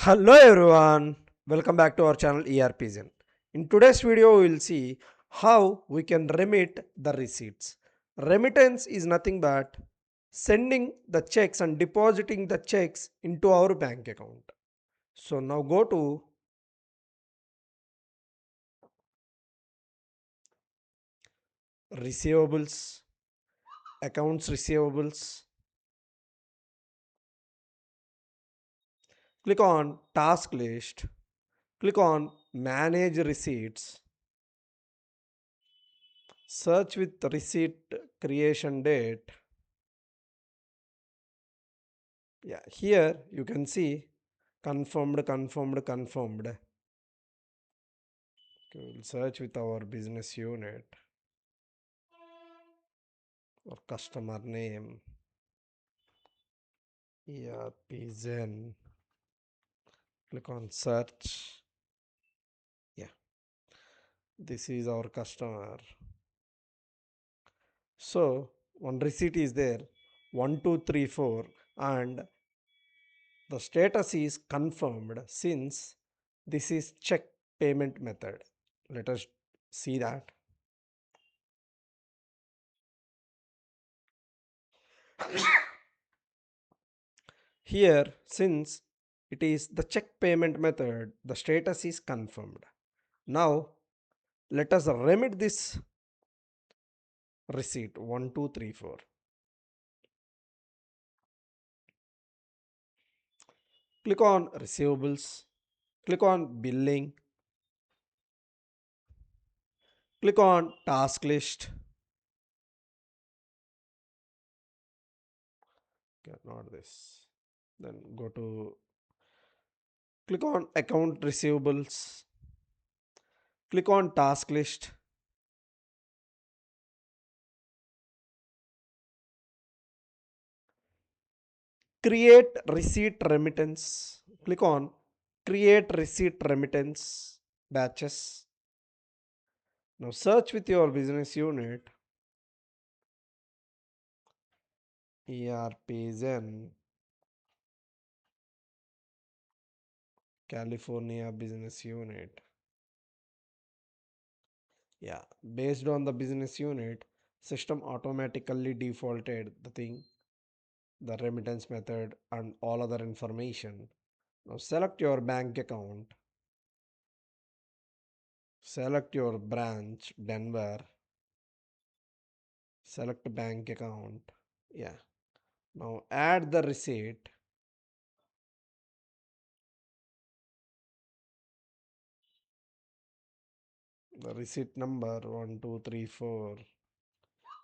Hello everyone, welcome back to our channel ERPZEN. In today's video, we will see how we can remit the receipts. Remittance is nothing but sending the checks and depositing the checks into our bank account. So now go to receivables, accounts receivables, click on task list, click on manage receipts, search with receipt creation date. Yeah, here you can see confirmed. Okay, we'll search with our business unit or customer name, ERPZEN. Click on search. Yeah, this is our customer. So one receipt is there, 1234, and the status is confirmed since this is check payment method. Let us see that. Here, since it is the check payment method, the status is confirmed. Now, let us remit this receipt 1234. Click on receivables, click on billing, click on task list. Okay, not this. Then go to click on account receivables, click on task list. Create receipt remittance. Click on create receipt remittance batches. Now search with your business unit, ERPZEN, California business unit. Yeah, based on the business unit, system automatically defaulted the thing, the remittance method and all other information. Now select your bank account, select your branch, Denver, select bank account. Yeah, now add the receipt. The receipt number 1234.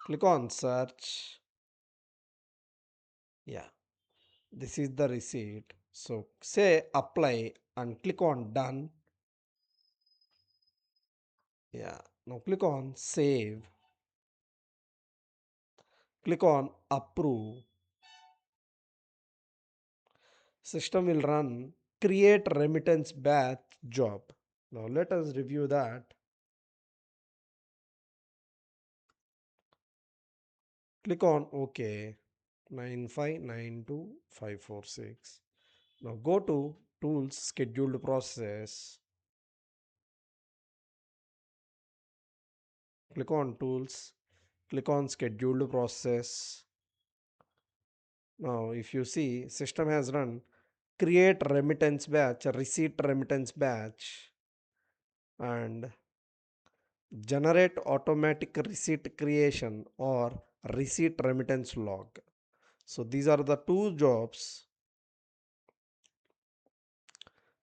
Click on search. Yeah, this is the receipt. So say apply and click on done. Yeah, now click on save. Click on approve. System will run create remittance batch job. Now let us review that. Click on OK. 9592546. Now go to tools scheduled process. Click on tools. Click on scheduled process. Now if you see system has run create remittance batch, receipt remittance batch, and generate automatic receipt creation or receipt remittance log. So these are the two jobs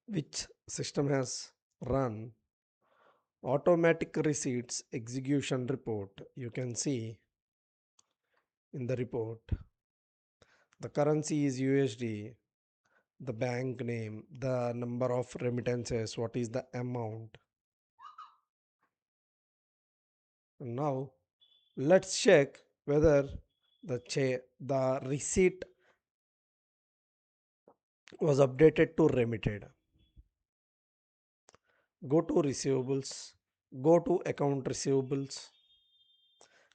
which system has run. Automatic receipts execution report. You can see in the report the currency is USD, the bank name, the number of remittances, what is the amount. Now let's check whether the receipt was updated to remitted. Go to receivables, go to account receivables,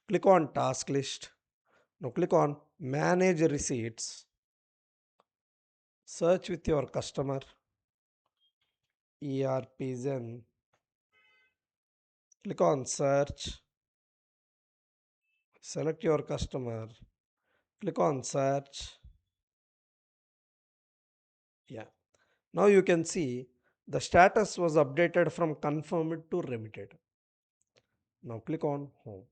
click on task list. Now click on manage receipts. Search with your customer. ERPZEN. Click on search, select your customer, click on search. Yeah. Now you can see the status was updated from confirmed to remitted. Now click on home.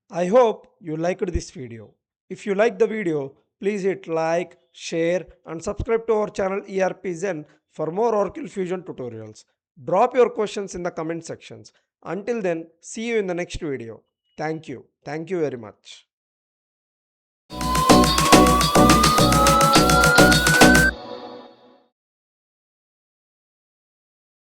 I hope you liked this video. If you like the video, please hit like, share and subscribe to our channel ERPZEN for more Oracle Fusion tutorials. Drop your questions in the comment sections. Until then, see you in the next video. Thank you. Thank you very much.